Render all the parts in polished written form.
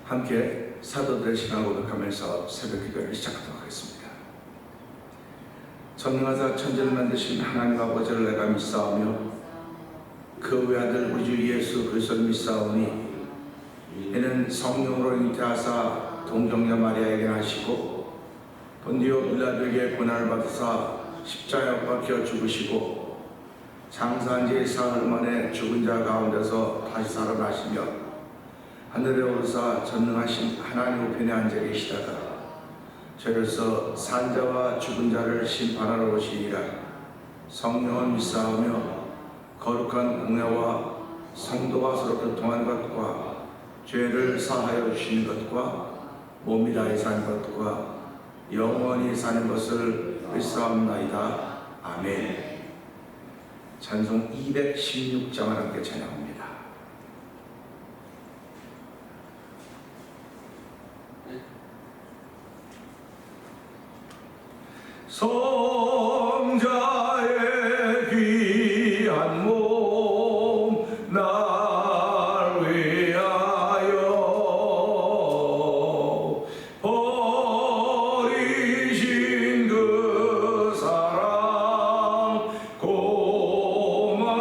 함께 사도들의 신앙을 고백하면서 새벽 기도를 시작하도록 하겠습니다. 전능하사 천지를 만드신 하나님 아버지를 내가 믿사오며 그 외아들 우리 주 예수 그리스도를 믿사오니 이는 성령으로 잉태하사 동정녀 마리아에게 나시고 본디오 빌라도에게 고난을 받으사 십자가에 못 박혀 죽으시고 장사한 지 사흘 만에 죽은 자 가운데서 다시 살아나시며 하늘에 오르사 전능하신 하나님 우편에 앉아 계시다가 저로서 산자와 죽은 자를 심판하러 오시니라. 성령을 믿사오며 거룩한 공회와 성도가 서로 교통하는 것과 죄를 사하여 주시는 것과 몸이 다해 사는 것과 영원히 사는 것을 믿사옵나이다. 아멘. 찬송 216장을 함께 찬양합니다. 성자의 귀한 몸 날 위하여 버리신 그 사랑 고마워라.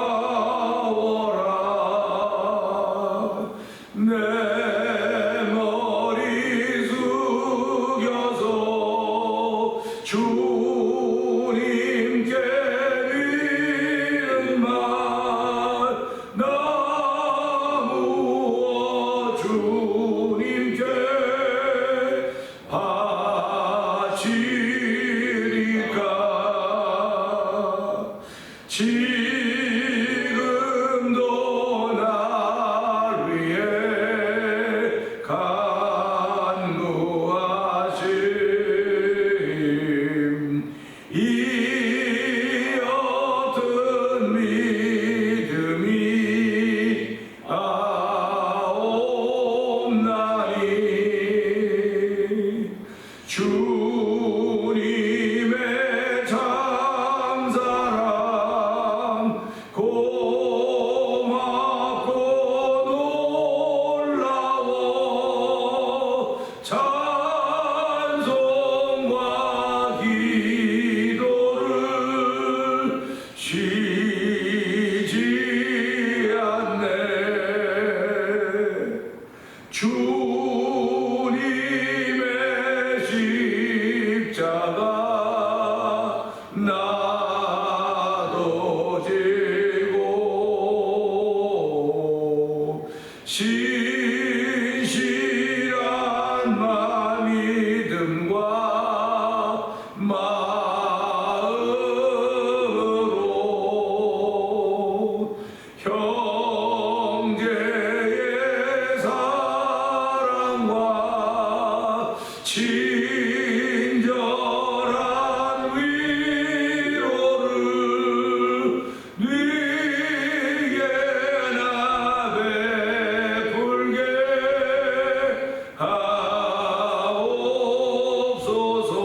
내 머리 숙여서 주님께 드리는 말 나무어 주님께 바치리까. 지금도 날 위해 간구하심 이 어떤 믿음이 아옵나니. 주님의 참사랑 고맙고 놀라워 찬송과 기도를 쉬지 않네. 주님의 십자가 나도 지고 신실한 믿음과 마음으로 형제의 사랑과 친절한 위로를 네게 나 베풀게 하옵소서.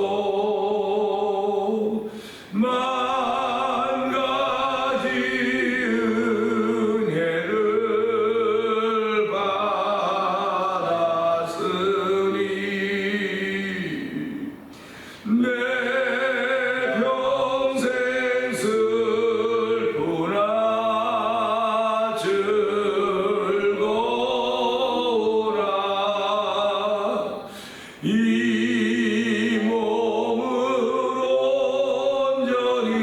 만 가지 은혜를 받았으니 내 평생 슬프나 즐거우라. 이 몸을 온전히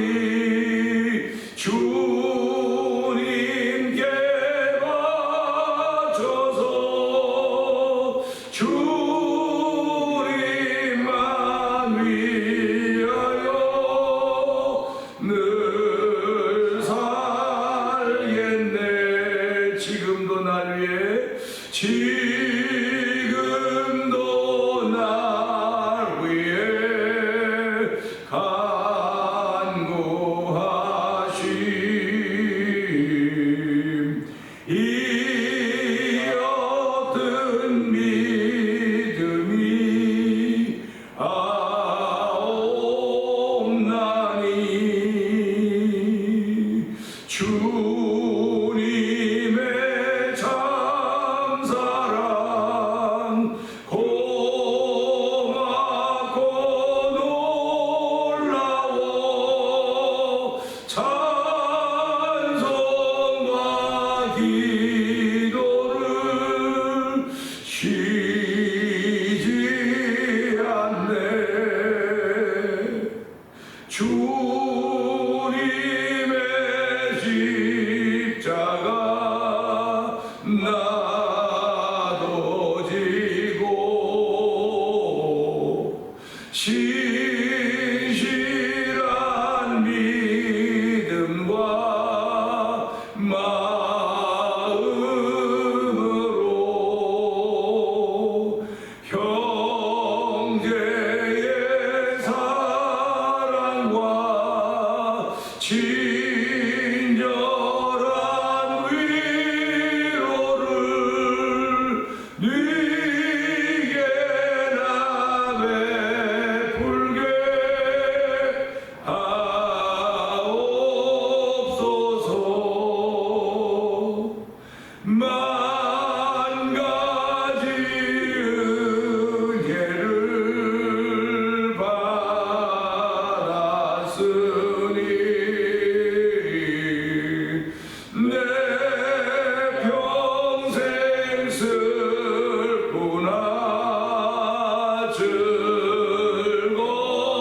주님께 바쳐서 주님만 위하여 늘 살겠네. 지금도 날 위해 지금도 날 위해 간구하심 이 어떤 믿음이 아옵나니. 주님의 참사랑 쉬지 않네. 주님의 십자가 나도 지고 신실한 믿음과 마음으로 형제의 사랑과 친절한 위로를 네게 나 베풀게 하옵소서. 만 가지 은혜를 받았으니 내 평생 슬프나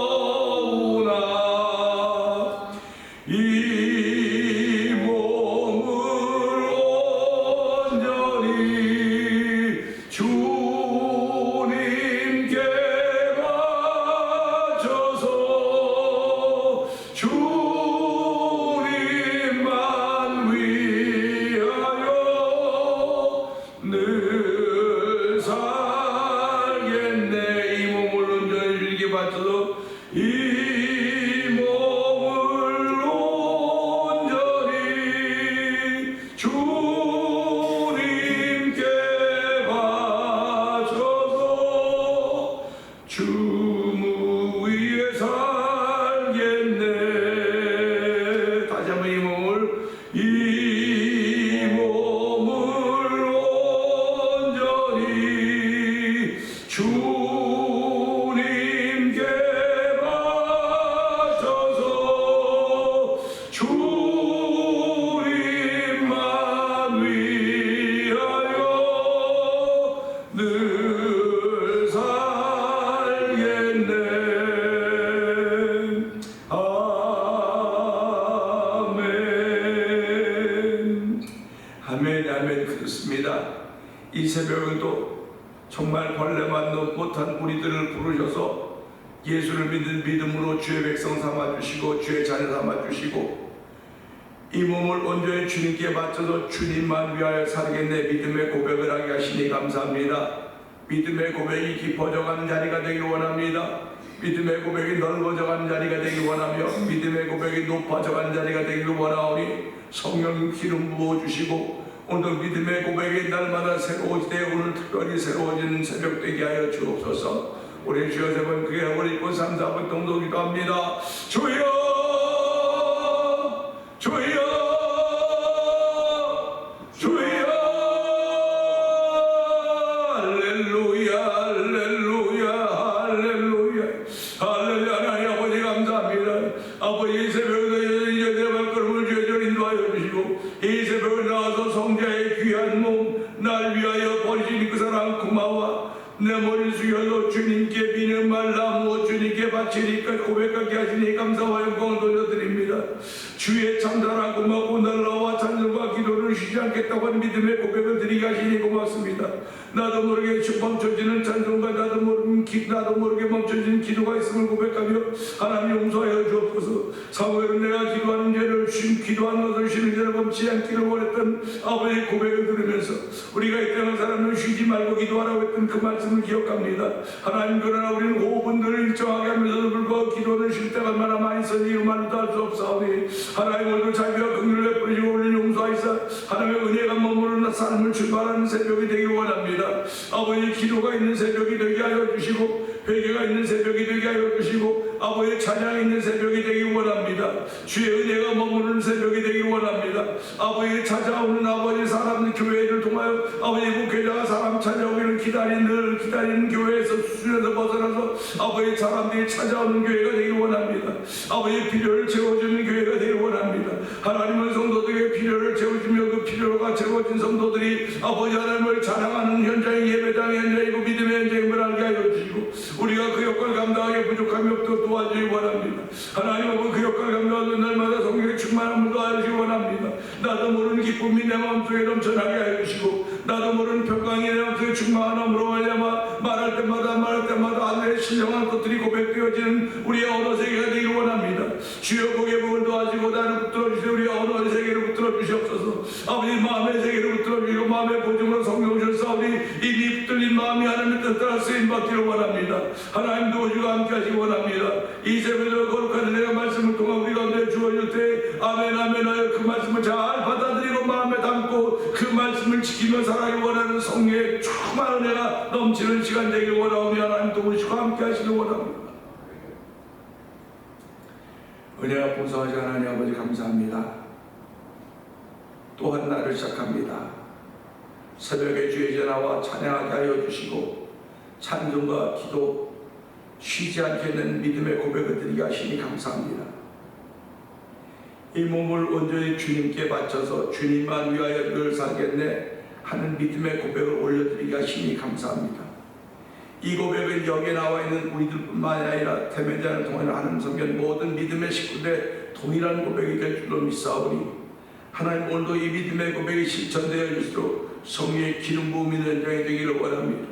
즐거우나 이 몸을 온전히 주님께 바쳐서 주님만 위하여 늘 살겠네. 이 몸을 온전히 주님께 바쳐서 이 몸을 온전히 주님께 바쳐서 주무 위에 살겠네. 다시 한번 이 몸을 온전히 주님께 바쳐서 주님만 위하여 늘 살겠네. 아멘. 아멘. 아멘. 그렇습니다. 이 새벽에도 정말 벌레만 못한 우리들을 부르셔서 예수를 믿는 믿음으로 주의 백성 삼아주시고 주의 자녀 삼아주시고 이 몸을 온전히 주님께 바쳐서 주님만 위하여 살겠네 믿음의 고백을 하게 하시니 감사합니다. 믿음의 고백이 깊어져가는 자리가 되길 원합니다. 믿음의 고백이 넓어져가는 자리가 되길 원하며 믿음의 고백이 높아져가는 자리가 되길 원하오니 성령 기름 부어주시고 오늘 믿음의 고백이 날마다 새로워질 때 오늘 특별히 새로워지는 새벽 되게 하여 주옵소서. 우리 주여 세 번 크게 하고 있고 3, 4분 동도 기도합니다. 주여 주여 주여 할렐루야 할렐루야 할렐루야 할렐루야. 하나님 아버지 감사합니다. 아버지 이 새벽에 이제 발걸음을 주여 인도하여 주시고 이 새벽에 나와서 성자의 귀한 몸 날 위하여 버리신 그 사랑 고마워. 내 머리 숙여서 주님께 비는 말 나누어 주님께 바치니까 고백하게 하시니 감사와 영광을 돌려드립니다. 주의 참다라 고맙고 날라와 찬송과 기도를 쉬지 않겠다고 하는 믿음의 고백을 드리게 하시니 고맙습니다. 나도 모르게 멈춰지는 찬송과 나도 모르게 멈춰지는 기도가 있음을 고백하며 하나님 용서하여 주옵소서. 사무엘은 내가 기도하는 죄를 기도하는 것을 쉬는 죄를 범치 않기를 원했던 아버지의 고백을 들으면서 우리가 이 땅의 사람은 쉬지 말고 기도하라고 했던 그 말씀을 기억합니다. 하나님 그러나 우리는 호흡분들을 일정하게 하면서도 불구하고 기도는 쉴 때가 얼마나 많이 있었니 말도 할 수 없사오니 하나님 오늘 자비와 긍휼을 베풀으시고 우리를 용서하시사 하나님의 은혜가 머무르는 삶을 출발하는 새벽이 되길 원합니다. 아버지 기도가 있는 새벽이 되게 하여 주시고 회개가 있는 새벽이 되게 하여 주시고 아버지의 찬양이 있는 새벽이 되길 원합니다. 주의 은혜가 머무르는 새벽이 되길 원합니다. 아버지 찾아오는 아버지 사람 교회를 통하여 아버지 목회자가 사람 찾아오기를 기다리는 교회에서 수준에서 벗어나서 아버지 사람들이 찾아오는 교회가 되길 원합니다. 아버지 필요를 채워주는 교회가 되길 원합니다. 하나님은 성도들의 필요를 채워주며 그 필요가 채워진 성도들이 아버지 하나님을 자랑하는 현장의 예배당에 충만함으로 말미암아 말할 때마다 하늘의 신령한 것들이 고백되어지는 우리의 언어 세계가 되기를 원합니다. 주여 복의 복을 도와주고 나를 붙들어 주시오. 우리의 언어의 세계를 붙들어 주시옵소서. 아버지 마음의 세계를 붙들어 주시고 마음의 보증으로 성령 주셨사오니 이미 붙들린 마음이 하나님의 뜻 따라 쓰임받기를 원합니다. 하나님 도와주고 함께 하시기 원합니다. 이 새벽에 거룩한 은혜가 말씀을 통한 우리 가운데 주어질 때 아멘 하여 그 말씀을 잘 받아들이고 마음에 담고 그 말씀을 지키며 살아가기 원하는 성령의 충만한 은혜가 넘치는 시간 되길 원하오며 하나님 도우시고 함께 하시길 원합니다. 은혜가 풍성하신 하나님 아버지 감사합니다. 또 한 날을 시작합니다. 새벽에 주의 전화와 찬양하게 하여 주시고 찬송과 기도 쉬지 않겠는 믿음의 고백을 드리게 하시니 감사합니다. 이 몸을 온전히 주님께 바쳐서 주님만 위하여 늘 살겠네 하는 믿음의 고백을 올려드리게 하시니 감사합니다. 이 고백은 여기에 나와 있는 우리들뿐만 아니라 태면자를 통하여 하나님 섬기는 모든 믿음의 식구들의 동일한 고백이 될 줄로 믿사오니 하나님 오늘도 이 믿음의 고백이 실천되어 주시도록 성령의 기름 부음이 연장이 되기를 원합니다.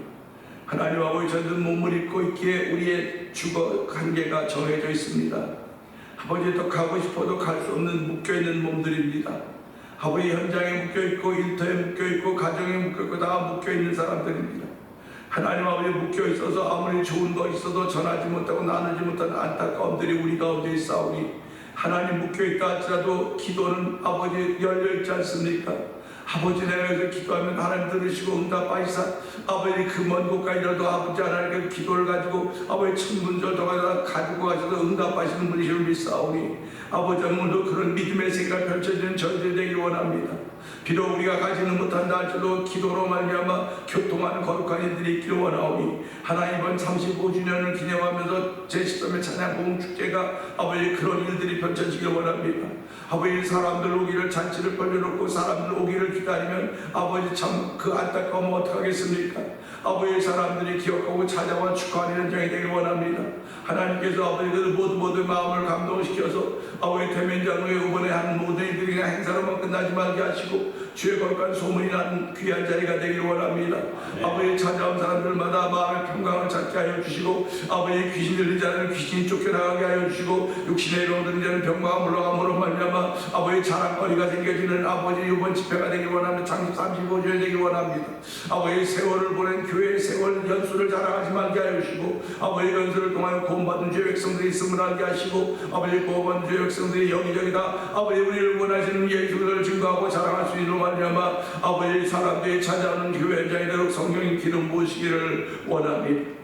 하나님 아버지 저희들 몸을 입고 있기에 우리의 주거 관계가 정해져 있습니다. 아버지 더 가고 싶어도 갈 수 없는 묶여있는 몸들입니다. 아버지 현장에 묶여있고 일터에 묶여있고 가정에 묶여있고 다 묶여있는 사람들입니다. 하나님 아버지 묶여있어서 아무리 좋은 거 있어도 전하지 못하고 나누지 못하는 안타까움들이 우리 가운데 있사오니 하나님 묶여있다 할지라도 기도는 아버지 열려있지 않습니까? 아버지 내가 여기서 기도하면 하나님 들으시고 응답하시사 아버지 그 먼 곳까지라도 아버지 하나님께 기도를 가지고 아버지 천군절 동안에 가지고 가셔서 응답하시는 분이시를 믿사오니 아버지 오늘도 그런 믿음의 세계가 펼쳐지는 저희들이 되길 원합니다. 비록 우리가 가지는 못한다 할지라도 기도로 말미암아 교통하는 거룩한 이들이 있기를 원하오니 하나님 이번 35주년을 기념하면서 제13회 찬양 부흥 축제가 아버지 그런 일들이 펼쳐지길 원합니다. 아버지 사람들 오기를 잔치를 벌려놓고 사람들 오기를 기다리면 아버지 참 그 안타까움은 어떡하겠습니까? 아버지 사람들이 기억하고 찾아와 축하하는 현장이 되길 원합니다. 하나님께서 아버지 그 모두 마음을 감동시켜서 아버지 대면장로의 이번에 한 모든 일들이 그냥 행사로만 끝나지 말게 하시고 주의 거룩한 소문이 나는 귀한 자리가 되길 원합니다. 아버지 찾아온 사람들마다 마음의 평강을 찾게 하여 주시고 아버지 귀신 들린 자는 귀신이 쫓겨나가게 하여 주시고 육신의 이로 들린 자는 병마가 물러감으로 말미암아 아버지 자랑거리가 생겨지는 아버지 이번 집회가 되길 원합니다. 창립 35주년 되길 원합니다. 아버지 세월을 보낸 교회의 세월 연수를 자랑하지 말게 하여 주시고 아버지 연수를 통하여 구원받은 주의 백성들이 있음을 알게 하시고 아버지 구원받은 주의 백성들이 여기저기다 아버지 우리를 원하시는 예수를 증거하고 자랑할 수 있도록 말미암아 아버지 사람들이 찾아오는 교회 현장이 되도록 성령의 기름 부으시기를 원합니다.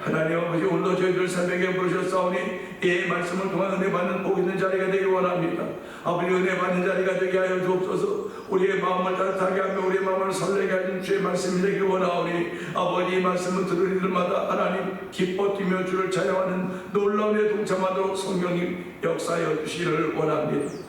하나님 아버지 오늘도 저희들 새벽에 부르셨사오니 이 말씀을 통한 은혜 받는 복 있는 자리가 되길 원합니다. 아버지 은혜 받는 자리가 되게 하여 주옵소서. 우리의 마음을 따뜻하게 하며 우리의 마음을 설레게 하는 주의 말씀이 되길 원하오니 아버지 이 말씀을 들은 이들마다 하나님 기뻐 뛰며 주를 찬양하는 놀라운 에 동참하도록 성령님 역사하여 주시기를 원합니다.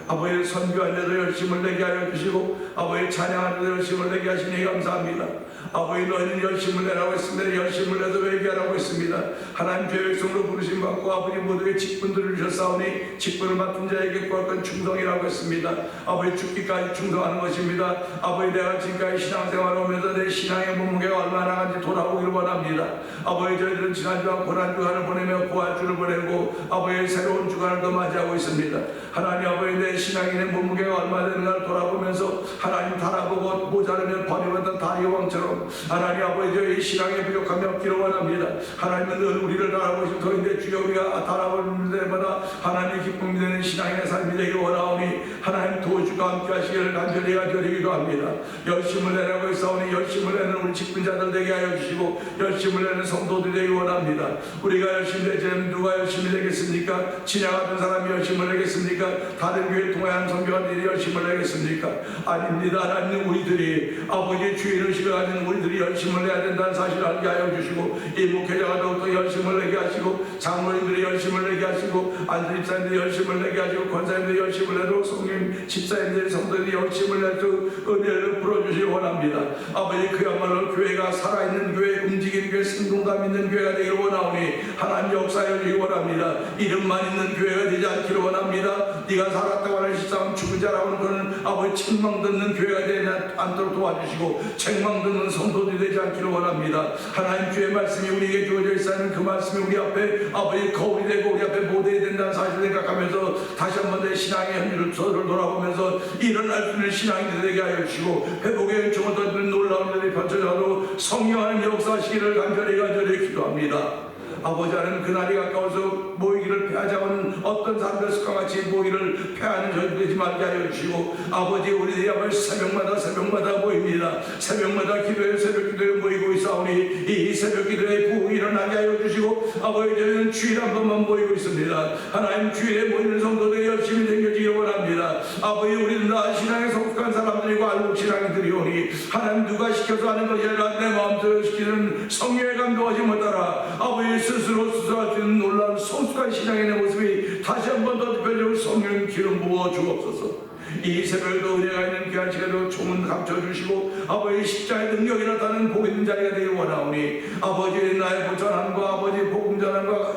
아버지 선교하는 데도 열심을 내게 하여 주시고 아버지 찬양하는 데도 열심을 내게 하시니 감사합니다. 아버지 너희는 열심을 내라고 했습니다. 열심을 내도 회개하라고 했습니다. 하나님 죄의 백성으로 부르심 받고 아버지 모두의 직분들을 주셨사오니 직분을 맡은 자에게 구할 충성이라고 했습니다. 아버지 죽기까지 충성하는 것입니다. 아버지 내가 지금까지 신앙생활을 하면서 내 신앙의 몸무게가 얼마나 나간지 돌아보기를 원합니다. 아버지 저희들은 지난주와 고난주간을 보내며 고한주를 보내고 아버지 새로운 주간을 더 맞이하고 있습니다. 하나님 아버지 내 신앙인의 몸무게가 얼마 되는가를 돌아보면서 하나님 달아보고 모자르면 버림받은 다리 왕처럼 하나님 아버지 저희 신앙에 부족함이 없기를 원합니다. 하나님은 늘 우리를 달아보신 터인데 주여 우리가 달아볼 때마다 하나님의 기쁨이 되는 신앙인의 삶이 되기를 원하오니 하나님 도우주가 함께 하시기를 간절히 간절히기도 합니다. 열심을 내라고 했사오니 열심을 내는 우리 직분자들 되게 하여 주시고 열심을 내는 성도들이 되기 원합니다. 우리가 열심히 내자면 누가 열심히 내겠습니까? 진양하던 사람이 열심을 내겠습니까? 다른 교회를 통하여 선교하는 열심을 내겠습니까? 아닙니다. 하나님 우리들이 아버지의 주의 의식을 가진 우리들이 열심을 내야 된다는 사실을 알게 하여 주시고 이 목회자가 더욱더 열심을 내게 하시고 장로님들이 열심을 내게 하시고 안수집사님들이 열심을 내게 하시고 권사님들이 열심을 내도록 성님 집사님들이 성도들이 열심을 내도록 은혜를 풀어주시기 원합니다. 아버지 그야말로 교회가 살아있는 교회 움직이는 움직이는 교회, 생동감 있는 교회가 되기를 원하오니 하나님 역사해 주시기 원합니다. 이름만 있는 교회가 되지 않기를 원합니다. 네가 살았다고 하는 시상 죽은 자라고는 그는 아버지 책망 듣는 교회가 되지 않도록 도와주시고 책망 듣는 성도들이 되지 않기를 원합니다. 하나님 주의 말씀이 우리에게 주어져 있사는 그 말씀이 우리 앞에 아버지 거울이 되고 우리 앞에 모델이 된다는 사실을 생각하면서 다시 한번 내 신앙의 현실을 돌아보면서 일어날 수 있는 신앙이 되게 하여 주시고 회복의 은총을 더는 놀라운 일이 펼쳐져도 성령 하나님 역사하시기를 간절히 기도합니다. 아버지 하나님 그날이 가까워서 모이기를 피하자는 어떤 사람들과 같이 모이기를 피하는 저희 되지 말게 하여 주시고 아버지 우리들이 아버지 새벽마다 모입니다. 새벽마다 기도해 새벽 기도에 모이고 있사오니 이 새벽 기도에 부흥이 일어나게 하여 주시고 아버지 저희는 주일 한 번만 모이고 있습니다. 하나님 주일에 모이는 성도들이 열심히 생겨지기 원합니다. 아버지 우리는 다 신앙에 속한 사람들이고 알고 신앙이들이오니 하나님 누가 시켜서 하는 것이 아니라 내 마음대로 시키는 성령의 감동하심을 따라 아버지 스스로 할 수 있는 놀라운 성숙한 신앙의 내 모습이 다시 한 번 더 펴지고 성령 기름 부어 주옵소서. 이 새벽에도 은혜가 있는 귀한 시간에도 총은 감춰주시고 아버지 십자의 능력이 나타나는 복 있는 자리가 되길 원하오니 아버지 나의 보전함과 아버지 복음 전함과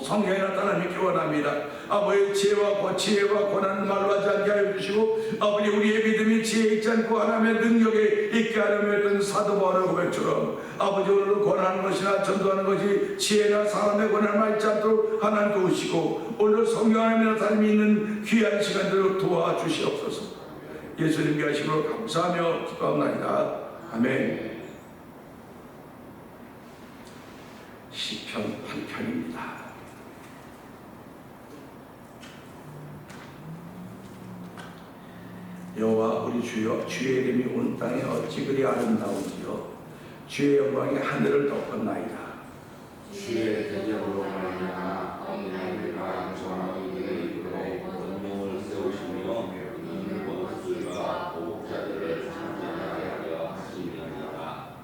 성령이 나타나기 원합니다. 아버지 지혜와 권한 말로 하지 않게 하여 주시고 아버지 우리의 믿음이 지혜 있지 않고 하나님의 능력에 있게 하려면 했던 사도 바울의 고백처럼 아버지 오늘도 권하는 것이나 전도하는 것이 지혜나 사람의 권한만 있지 않도록 하나님 도우시고 오늘도 성령 하나님의 나타남이 있는 귀한 시간들을 도와주시옵소서. 예수님께 하심으로 감사하며 기도합니다. 아멘. 시편 8편입니다. 여호와 우리 주여 주의 이름이 온 땅에 어찌 그리 아름다운지요 주의 영광이 하늘을 덮었나이다. 주의 대적으로 말미암아 어린아이들과 영성어린이들의 입으로 권능을 세우시며 이는 원수들과 보복자들을 참전하게 하려 하시니라.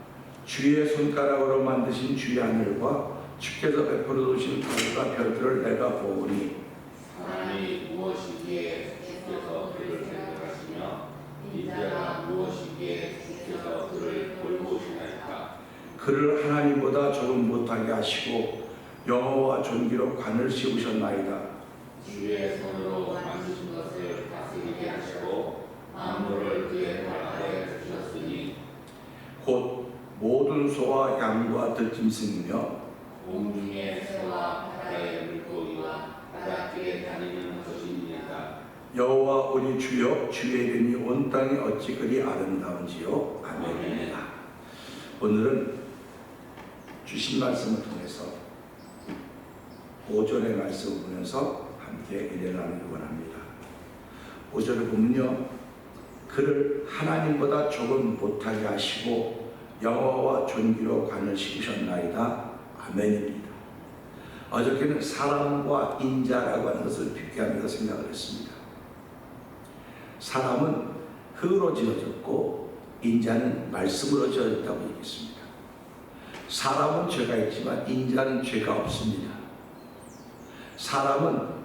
주의 손가락으로 만드신 주의 하늘과 주께서 베풀어 두신 달과 별들을 내가 보오니 하나님이 무엇이기에 주께서 그를 배척하시며 인자가 무엇이기에 주께서 그를 돌보시나이까. 그를 하나님보다 조금 못하게 하시고 영어와 존귀로 관을 씌우셨나이다. 주의 손으로 만드신 것을 다스리게 하시고 만물을 그의 발 아래 두셨으니 곧 모든 소와 양과 들짐승이며 공중의 새와 바다의 물고기와 바닷길에 다니는 것이니이다. 여호와 우리 주여 주의 이름이 온 땅에 어찌 그리 아름다운지요. 아멘입니다. 오늘은 주신 말씀을 통해서 5절의 말씀을 보면서 함께 은혜를 나누기 원합니다. 5절을 보면요, 그를 하나님보다 조금 못하게 하시고 영어와 존귀로 관을 씌우셨나이다. 아멘입니다. 어저께는 사람과 인자라고 하는 것을 비교하면서 생각을 했습니다. 사람은 흙으로 지어졌고 인자는 말씀으로 지어졌다고 얘기했습니다. 사람은 죄가 있지만 인자는 죄가 없습니다. 사람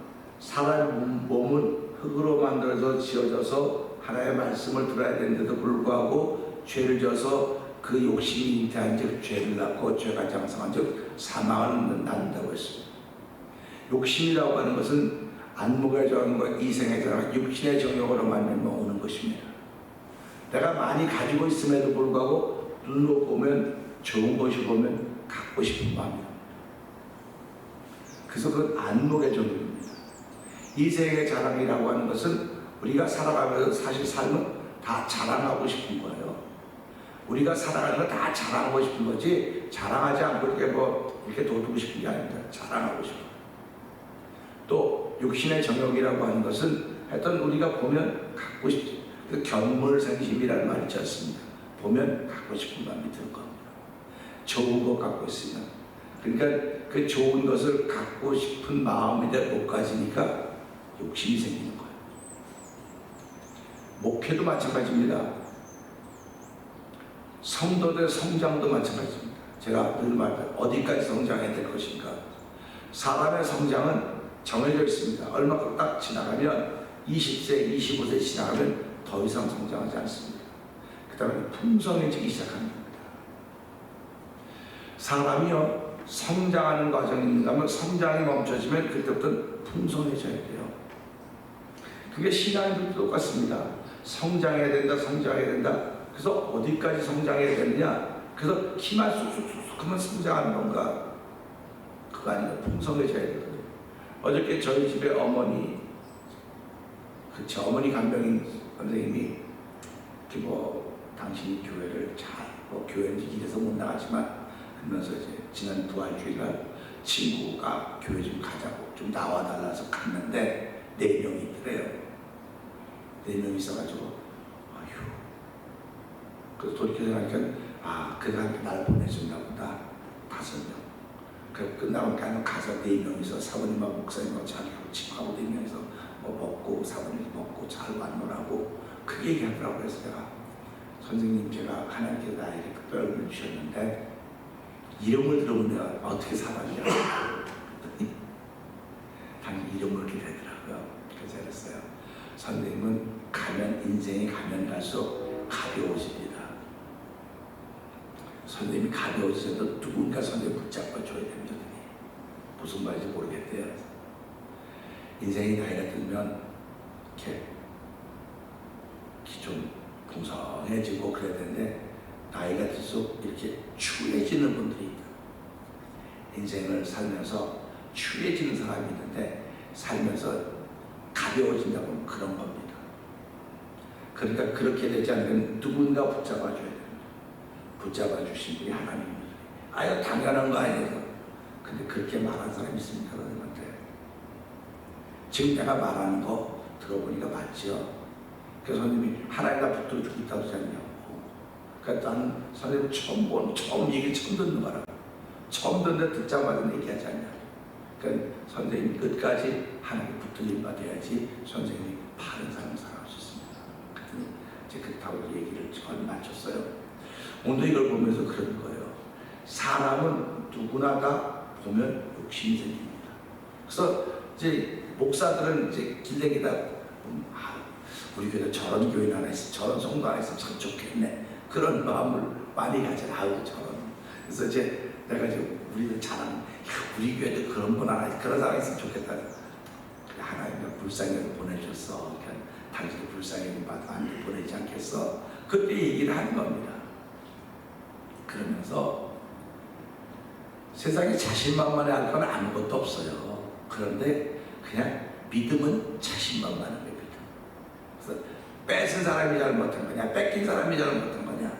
몸은 흙으로 만들어서 지어져서 하나님의 말씀을 들어야 되는데도 불구하고 죄를 져서 그 욕심이 잉태한 즉 죄를 낳고 죄가 장성한 즉 사망을 낳는다고 했습니다. 욕심이라고 하는 것은 안목의 정욕과 이생의 정욕, 육신의 정욕으로 만들면 오는 것입니다. 내가 많이 가지고 있음에도 불구하고 눈으로 보면 좋은 것이 보면 갖고 싶은 마음이랍니다. 그래서 그건 안목의 정욕입니다. 이생의 자랑이라고 하는 것은 우리가 살아가면서 사실 삶은 다 자랑하고 싶은 거예요. 우리가 살아가는 건 다 자랑하고 싶은 거지 자랑하지 않고 이렇게 돋우고 싶은 게 아닙니다. 자랑하고 싶어요. 또 육신의 정욕이라고 하는 것은 하여튼 우리가 보면 갖고 싶죠. 그 견물생심이라는 말이 있지 않습니까? 보면 갖고 싶은 마음이 들 겁니다. 좋은 것 갖고 있으면 그러니까 그 좋은 것을 갖고 싶은 마음인데 못 가지니까 욕심이 생기는 거예요. 목회도 마찬가지입니다. 성도들의 성장도 마찬가지입니다. 제가 늘 말해요. 어디까지 성장해야 될 것인가? 사람의 성장은 정해져 있습니다. 얼마큼 딱 지나가면 20세, 25세 지나가면 더 이상 성장하지 않습니다. 그 다음에 풍성해지기 시작합니다. 사람이요 성장하는 과정입니다만 성장이 멈춰지면 그때부터 풍성해져야 돼요. 그게 신앙도 똑같습니다. 성장해야 된다, 성장해야 된다. 그래서 어디까지 성장해야 되느냐? 그래서 키만 쑥쑥쑥쑥 하면 성장하는 건가? 그거 아니고 풍성해져야 되거든요. 어저께 저희 집에 어머니, 제 어머니 간병인 선생님이 당신이 교회를 교회는 이래서 못 나가지만 그러면서 이제 지난 부활주일날 친구가 교회 좀 가자고 좀 나와달라서 갔는데 4명이 있더래요. 4명이 있어가지고 아휴. 그래서 돌이켜 생각하니까 그가 날 보내줬나 보다. 5명. 그래서 끝나고 가서 4명이서 사모님하고 목사님하고 자기하고 친구하고 4명이서 먹고 사모님 먹고 잘 왔노라고 그게 얘기하더라고요. 그래서 제가 선생님 제가 하나님께서 나에게 특별한 은혜를 주셨는데 이름을 들어보면 내가 어떻게 살았냐 당연히 이름을 이렇게 되더라고요. 그래서 그랬어요. 선생님은 인생이 가면 갈수록 가벼워집니다. 선생님이 가벼워지셔도 누군가 선생님 붙잡아 줘야 됩니다. 무슨 말인지 모르겠대요. 인생이 나이가 들면 이렇게 좀 풍성해지고 그래야 되는데 나이가 들수록 이렇게 추해지는 분들이 있다. 인생을 살면서 추해지는 사람이 있는데 살면서 가벼워진다 보면 그런 겁니다. 그러니까 그렇게 되지 않으면 누군가 붙잡아 줘야 됩니다. 붙잡아 주신 분이 하나님입니다. 이거 당연한 거 아니에요. 근데 그렇게 말한 사람이 있습니까? 그런데 지금 내가 말하는 거 들어보니까 맞죠? 그래서 선생님이 하나님과 붙들어주고 있다고 하지 않냐고. 그러니까 나는 선생님 처음 얘기 처음 듣는 거라. 처음 듣는데 듣자마자 얘기하지 않냐. 그러니까 선생님이 끝까지 하나님 붙들림 받아야지 선생님이 바른 삶을 살아갈 수 있습니다. 그랬더니 이제 그렇다고 얘기를 전 마쳤어요. 오늘 이걸 보면서 그런 거예요. 사람은 누구나 다 보면 욕심이 생깁니다. 그래서 이제 목사들은 이제 길내기다 우리 교회에 저런 교인 하나 있어, 저런 성도 하나 있으면 참 좋겠네. 그런 마음을 많이 가져요. 저런. 그래서 이제 내가 이제 우리들 자랑, 우리 교회도 그런 분 하나, 그런 사람이 있으면 좋겠다. 하나님이 불쌍히 보내줬어. 당신이 불쌍히 받아 안 보내지 않겠어. 그때 얘기를 하는 겁니다. 그러면서 세상에 자신만만해 할 건 아무것도 없어요. 그런데 그냥 믿음은 자신만만한 겁니다. 그래서 뺏은 사람이 잘못한 거냐, 뺏긴 사람이 잘못한 거냐,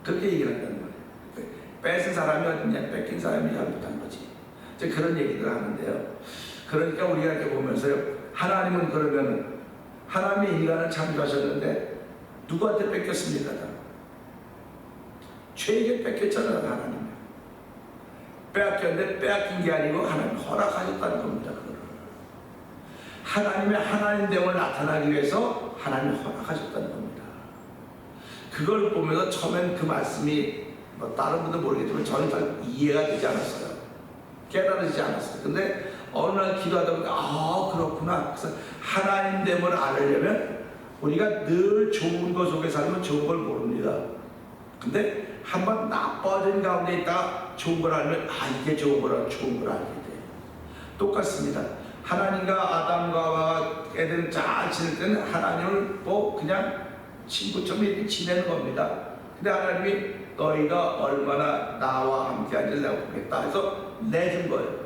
그렇게 얘기를 한다는 거예요. 뺏은 사람이 어딨냐, 뺏긴 사람이 잘못한 거지. 이제 그런 얘기를 하는데요. 그러니까 우리가 이렇게 보면서요, 하나님은 그러면 하나님이 인간을 창조하셨는데 누구한테 뺏겼습니까? 죄에게 뺏겼잖아요. 하나님 빼앗겼는데 빼앗긴 게 아니고 하나님 허락하셨다는 겁니다. 그거를. 하나님의 하나님됨을 나타나기 위해서 하나님이 허락하셨다는 겁니다. 그걸 보면서 처음엔 그 말씀이 다른 분들 모르겠지만 저는 잘 이해가 되지 않았어요. 깨달아지지 않았어요. 근데 어느 날 기도하다 보니까 그렇구나. 그래서 하나님됨을 알으려면 우리가 늘 좋은 것 속에 살면 좋은 걸 모릅니다. 근데 한번 나빠진 가운데 있다가 좋은 걸 알면 이게 좋은 거라 좋은 걸 알게 돼요. 똑같습니다. 하나님과 아담과 에덴 잘 지낼 때는 하나님을 그냥 친구처럼 이렇게 지내는 겁니다. 근데 하나님이 너희가 얼마나 나와 함께 하는지 내가 보겠다 해서 내준 거예요.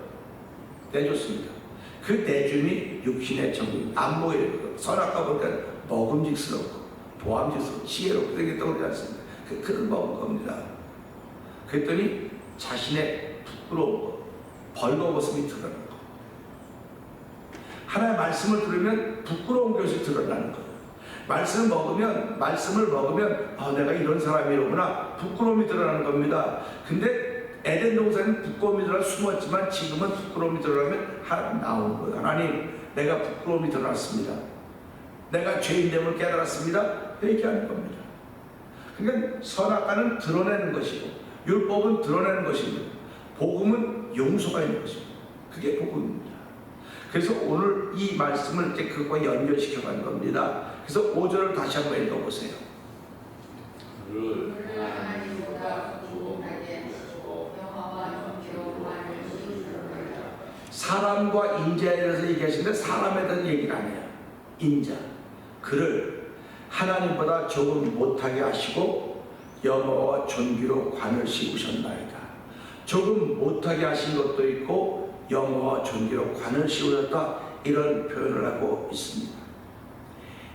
내줬습니다. 그 내줌이 육신의 정의, 안 보이는 거. 선악과 보니까 먹음직스럽고 보암직스럽고 지혜롭게 되겠다고 그러지 않습니다. 그걸 먹은 겁니다. 그랬더니 자신의 부끄러운 것, 벌거벗음이 드러나는 거. 하나님의 말씀을 들으면 부끄러운 것이 드러나는 거예요. 말씀을 먹으면 내가 이런 사람이로구나 부끄러움이 드러나는 겁니다. 근데 에덴 동산은 부끄러움이 드러나 숨었지만 지금은 부끄러움이 드러나면 하나님 나오는 거예요. 하나님, 내가 부끄러움이 드러났습니다. 내가 죄인됨을 깨달았습니다. 회개하는 겁니다. 그러니까 선악과는 드러내는 것이고 율법은 드러내는 것입니다. 복음은 용서가 있는 것입니다. 그게 복음입니다. 그래서 오늘 이 말씀을 이제 그것과 연결시켜 가는 겁니다. 그래서 5절을 다시 한번 읽어보세요. 하나님보다 좋은 하게 하시고 사람과 인자에 대해서 얘기하시는데 사람에 대한 얘기가 아니에요. 인자. 그를 하나님보다 조금 못하게 하시고 영어와 존귀로 관을 씌우셨나이다. 조금 못하게 하신 것도 있고 영어와 존귀로 관을 씌우셨다, 이런 표현을 하고 있습니다.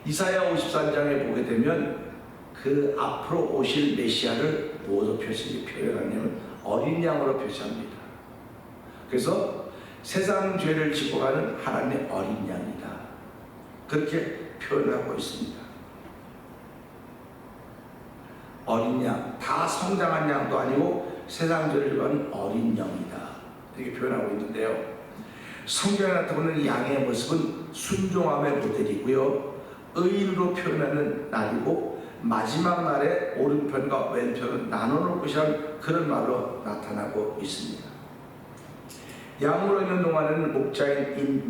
이사야 53장에 보게 되면 그 앞으로 오실 메시아를 무엇으로 표현하냐면 어린 양으로 표시합니다. 그래서 세상 죄를 지고 가는 하나님의 어린 양이다, 그렇게 표현하고 있습니다. 어린 양, 다 성장한 양도 아니고 세상 죄를 지고 가는 어린 양이다, 이렇게 표현하고 있는데요. 성경에 나타나는 양의 모습은 순종함의 모델이고요, 의인으로 표현하는 날이고 마지막 날에 오른편과 왼편을 나눠놓을 것이라는 그런 말로 나타나고 있습니다. 양으로 있는 동안에는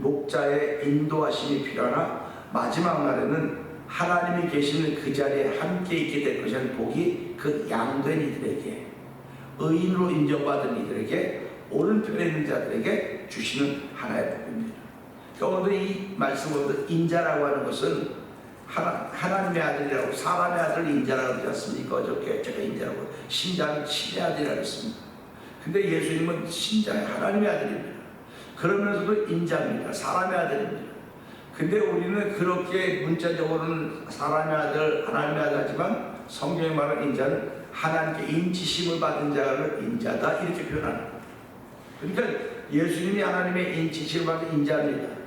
목자의 인도하심이 필요하나 마지막 날에는 하나님이 계시는 그 자리에 함께 있게 될 것이라는 복이 그 양된 이들에게, 의인으로 인정받은 이들에게, 오른편에 있는 자들에게 주시는 하나의 복입니다. 그러니까 오늘 이 말씀으로 인자라고 하는 것은 하나님의 아들이라고, 사람의 아들을 인자라고 하지 않습니까? 어저께 제가 인자라고, 신자는 신의 아들이라고 했습니다. 근데 예수님은 신자의 하나님의 아들입니다. 그러면서도 인자입니다. 사람의 아들입니다. 근데 우리는 그렇게 문자적으로는 사람의 아들, 하나님의 아들 하지만 성경에 말하는 인자는 하나님께 인치심을 받은 자를 인자다, 이렇게 표현합니다. 그러니까 예수님이 하나님의 인치심을 받은 인자입니다.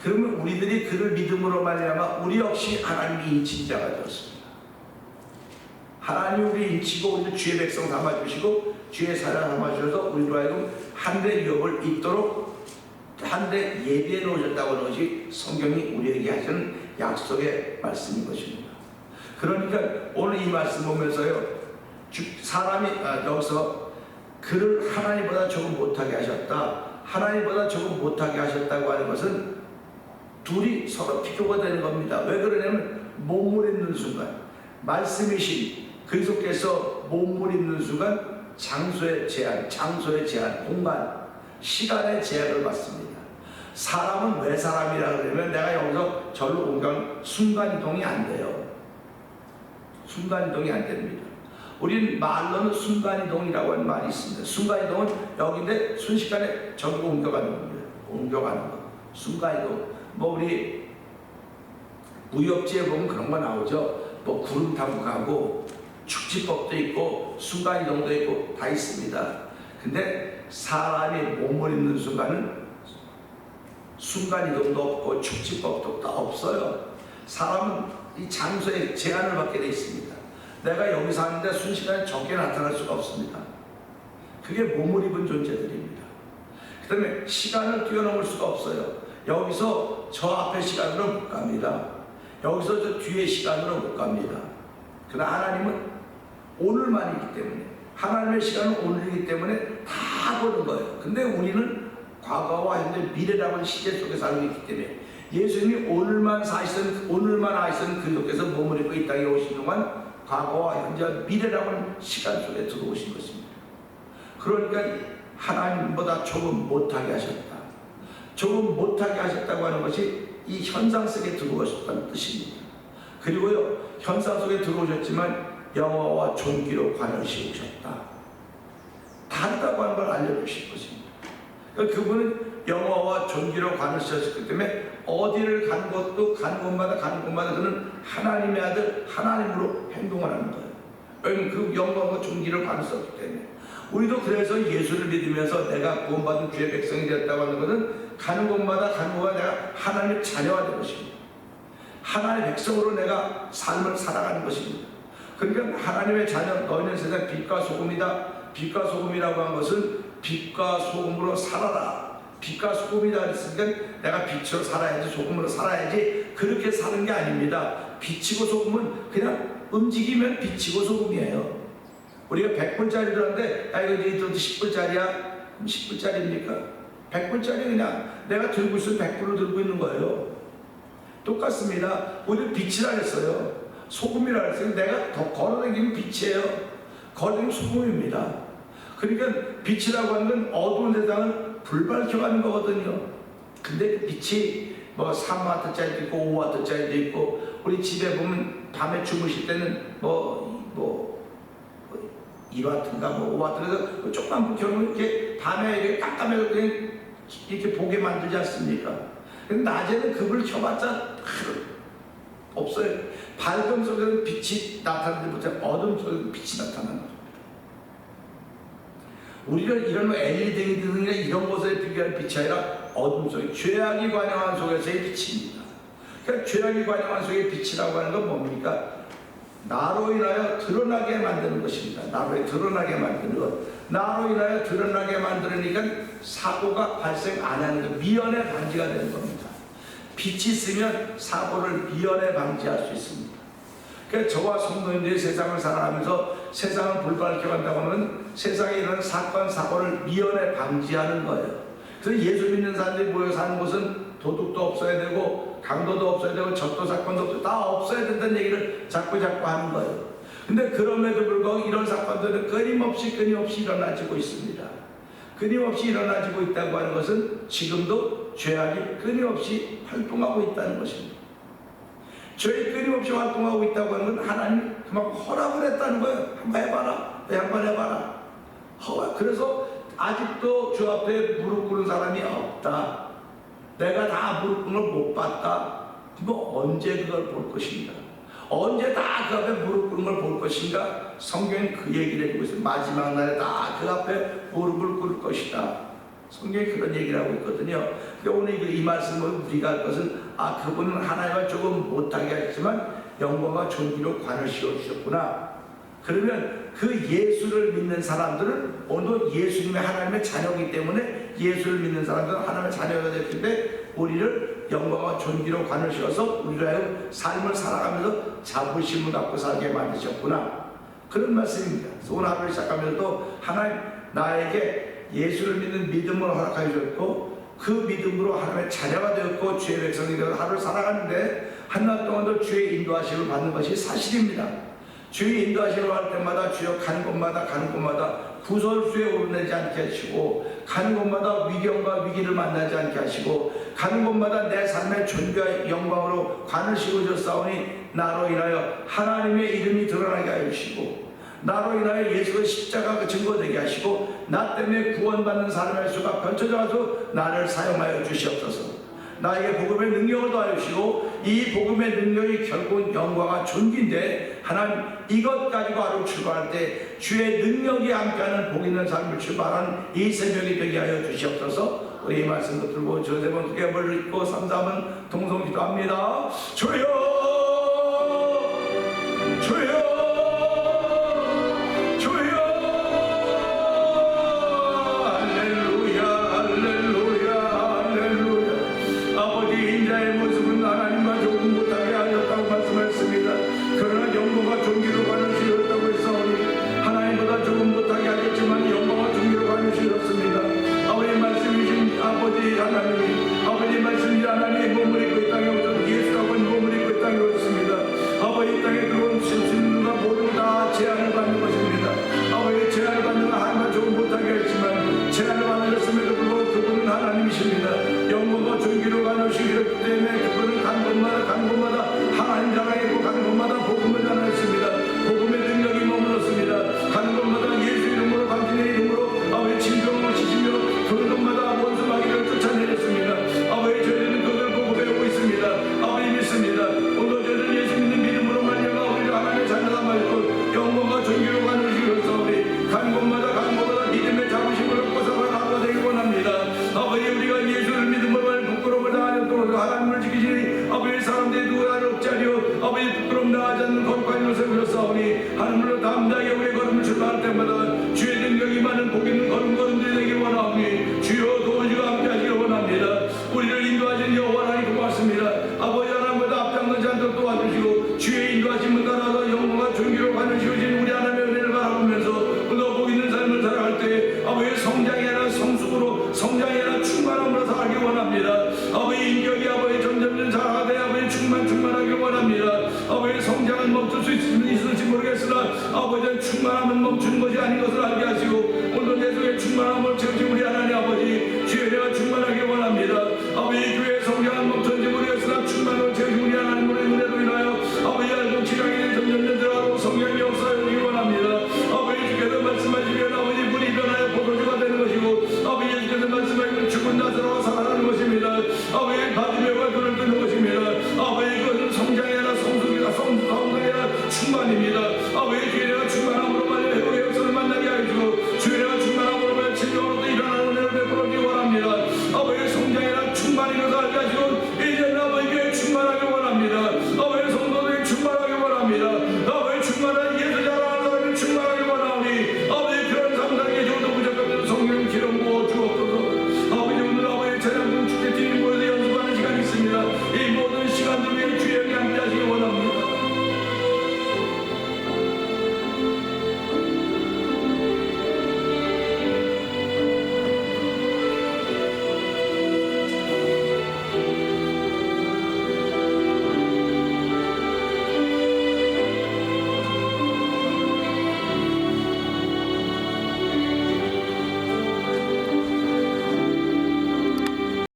그러면 우리들이 그를 믿음으로 말미암아 우리 역시 하나님이 인친 자가 되었습니다. 하나님이 우리 인치고 우리 주의 백성 삼아주시고 주의 사랑 삼아주셔서 우리로 하여금 한대 유업을 입도록 한대 예비해 놓으셨다고 하는 것이 성경이 우리에게 하시는 약속의 말씀인 것입니다. 그러니까 오늘 이 말씀 보면서요, 사람이 여기서 그를 하나님보다 조금 못하게 하셨다, 하나님보다 조금 못하게 하셨다고 하는 것은 둘이 서로 비교가 되는 겁니다. 왜 그러냐면 몸을 입는 순간, 말씀이신 그리스도께서 몸을 입는 순간 장소의 제한, 공간, 시간의 제한을 받습니다. 사람은 왜 사람이라 그러면 내가 여기서 절로 옮겨가면 순간이동이 안 돼요. 순간이동이 안 됩니다. 우린 말로는 순간이동이라고 하는 말이 있습니다. 순간이동은 여기인데 순식간에 저기로 옮겨가는 겁니다. 옮겨가는 거. 순간이동. 우리 무협지에 보면 그런 거 나오죠. 구름 타고 가고 축지법도 있고 순간이동도 있고 다 있습니다. 근데 사람이 몸을 입는 순간은 순간이동도 없고 축지법도 다 없어요. 사람은 이 장소에 제한을 받게 되어 있습니다. 내가 여기서 하는데 순식간에 저게 나타날 수가 없습니다. 그게 몸을 입은 존재들입니다. 그 다음에 시간을 뛰어넘을 수가 없어요. 여기서 저 앞에 시간으로 못 갑니다. 여기서 저 뒤에 시간으로 못 갑니다. 그러나 하나님은 오늘만이기 때문에, 하나님의 시간은 오늘이기 때문에 다 보는 거예요. 근데 우리는 과거와 현재, 미래라고 하는 시제 속에 살고 있기 때문에 예수님이 오늘만 하시는 그리스도께서 몸을 입고 이 땅에 오신 동안 과거와 현재, 미래라고 하는 시간 속에 들어오신 것입니다. 그러니까 하나님보다 조금 못하게 하셨다, 조금 못하게 하셨다고 하는 것이 이 현상 속에 들어오셨다는 뜻입니다. 그리고요, 현상 속에 들어오셨지만 영어와 존귀로 관을 씌우셨다, 다 한다고 하는 걸 알려주실 것입니다. 그러니까 그분은 영어와 존귀로 관을 씌우셨기 때문에 어디를 간 곳마다 그는 하나님의 아들, 하나님으로 행동을 하는 거예요. 왜냐하면 그 영광과 존귀를 관을 썼기 때문에. 우리도 그래서 예수를 믿으면서 내가 구원받은 주의 백성이 되었다고 하는 것은 가는 곳마다 내가 하나님의 자녀가 된 것입니다. 하나님의 백성으로 내가 삶을 살아가는 것입니다. 그러니까 하나님의 자녀, 너희는 세상 빛과 소금이다. 빛과 소금이라고 한 것은 빛과 소금으로 살아라. 빛과 소금이다 했으니까 내가 빛으로 살아야지, 소금으로 살아야지, 그렇게 사는 게 아닙니다. 빛이고 소금은 그냥 움직이면 빛이고 소금이에요. 우리가 100불짜리를 하는데 이거 10불짜리야? 10불짜리입니까? 100불짜리 그냥 내가 들고 있으면 100불을 들고 있는 거예요. 똑같습니다. 우리는 빛이라 했어요. 소금이라 했어요. 내가 더 걸어다니면 빛이에요. 걸어다니면 소금입니다. 그러니까 빛이라고 하는 건 어두운 세상을 불밝혀가는 거거든요. 근데 그 빛이 뭐 3W짜리도 있고 5W짜리도 있고, 우리 집에 보면 밤에 주무실 때는 뭐 1W인가 뭐 5W, 조그만 불켜놓으면 이렇게 밤에 이렇게 깜깜해서 그냥 이렇게 보게 만들지 않습니까? 근데 낮에는 그 불 켜봤자 없어요. 밝음 속에는 빛이 나타나지 못해 어둠 속에는 빛이 나타나는 거예요. 우리는 이런 LED 등이나 이런 것에 비교한 빛이 아니라 어둠 속에 죄악이 관영한 속에서의 빛입니다. 그러니까 죄악이 관영한 속의 빛이라고 하는 건 뭡니까? 나로 인하여 드러나게 만드는 것입니다. 나로 드러나게 만드는 것. 나로 인하여 드러나게 만드니까 사고가 발생 안 하는 것, 미연에 방지가 되는 겁니다. 빛이 있으면 사고를 미연에 방지할 수 있습니다. 그러니까 저와 성도님들이 세상을 살아가면서 세상을 불밝혀간다고 하면 세상에 일어나는 사건, 사고를 미연에 방지하는 거예요. 그래서 예수 믿는 사람들이 모여 사는 곳은 도둑도 없어야 되고 강도도 없어야 되고 적도 사건도 없어야, 다 없어야 된다는 얘기를 자꾸 하는 거예요. 근데 그럼에도 불구하고 이런 사건들은 끊임없이 일어나지고 있습니다. 끊임없이 일어나지고 있다고 하는 것은 지금도 죄악이 끊임없이 활동하고 있다는 것입니다. 죄이 끊임없이 활동하고 있다고 하는 건 하나님 그만큼 허락을 했다는 거예요. 한번 해봐라. 그래서 아직도 주 앞에 무릎 꿇은 사람이 없다. 내가 다 무릎 꿇는 걸 못 봤다. 뭐 언제 그걸 볼 것인가? 언제 다 그 앞에 무릎 꿇는 걸 볼 것인가? 성경이 그 얘기를 해주고 있어요. 마지막 날에 다 그 앞에 무릎을 꿇을 것이다. 성경이 그런 얘기를 하고 있거든요. 그러니까 오늘 이 말씀을 우리가 할 것은, 그분은 하나님과 조금 못하게 하셨지만 영광과 존귀로 관을 씌워주셨구나. 그러면 그 예수를 믿는 사람들은 오늘도 예수님의 하나님의 자녀이기 때문에, 예수를 믿는 사람들은 하나님의 자녀가 됐기 때문에 우리를 영광과 존귀로 관을 씌워서 우리가 삶을 살아가면서 자부심을 갖고 살게 만드셨구나. 그런 말씀입니다. 그래서 오늘 하루를 시작하면서도 하나님 나에게 예수를 믿는 믿음을 허락하여 주셨고, 그 믿음으로 하나님의 자녀가 되었고 주의 백성이 되어 하루를 살아가는데 한날 동안도 주의 인도하심을 받는 것이 사실입니다. 주의 인도하심을 할 때마다 주여 가는 곳마다 구설수에 오르내지 않게 하시고, 가는 곳마다 위경과 위기를 만나지 않게 하시고, 가는 곳마다 내 삶의 존귀와 영광으로 관을 씌우셨사오니 나로 인하여 하나님의 이름이 드러나게 하여 주시고, 나로 인하여 예수의 십자가가 증거되게 하시고, 나 때문에 구원받는 사람의 수가 펼쳐져서 나를 사용하여 주시옵소서. 나에게 복음의 능력을 더하여 주시고, 이 복음의 능력이 결국은 영광과 존귀인데, 하나님 이것 가지고 하루 출발할 때 주의 능력이 함께하는 복 있는 삶을 출발하는 이 새벽이 되게 하여 주시옵소서. 우리 이 말씀 붙들고 저 세 번 크게 벌을 읽고 3, 4번 동성 기도합니다. 주여 주여 아버지 말씀이 하나님의 몸을 입고 이 땅에 오셔서 예수라고 하는 몸을 입고 이 땅에 오셨습니다. 아버지 이 땅에 들어온 신신과 모두 다 제한을 받는 것입니다. 아버지 제한을 받는 건 하나님과 조금 못하게 했지만 제한을 받으셨음에도 불구하고 그분은 하나님이십니다. 영광과 존귀로 가누시기 때문에 그분은 간 곳마다 하나님 자랑했고 간 곳마다 복음을 전하였습니다. 복음의 능력이 머물렀습니다. 간 곳마다 예수 이름으로 당신의 이름으로 아버지 진정을 치시며 그런 곳마다 원수 마귀를 쫓아내렸습니다. 아버지 저희는 그걸 보고 배우고 있습니다. 아버지 믿습니다. 오늘 저희는 예수 믿는 믿음으로 말미암아 우리를 하나님의 자녀다 말고 영광과 존귀로 가누시기로서 우리 간 곳마다 믿음의 자부심을 얻고 살아가게 되길 원합니다. 아버지 우리가 예수를 믿음으로 말 부끄러움을 당하는 동안 하나님을 지키시니 아버지 사람들이 누구를 없자리요 아버지 부끄러움 당하지 않는 거룩한 것을 그렸사오니 하늘로 담대하게 우리의 걸음을 출발할 때마다 주의 능력이 많은 복 있는 걸음들이 되길 원하오니 주여 도우시고 함께 하시길 원합니다. 우리를 인도하신 여호와 하나님 고맙습니다. 아버지 하나님보다 앞장서지 않도록 도와주시고 주의 인도하심을 따라서 영광과 존귀로 관여시오신 우리 하나님의 은혜를 바라보면서 오늘 복 있는 삶을 살아갈 때 아버지 성장이 아니라 성숙으로 성장이 아니라 충만함으로 살기 원합니다.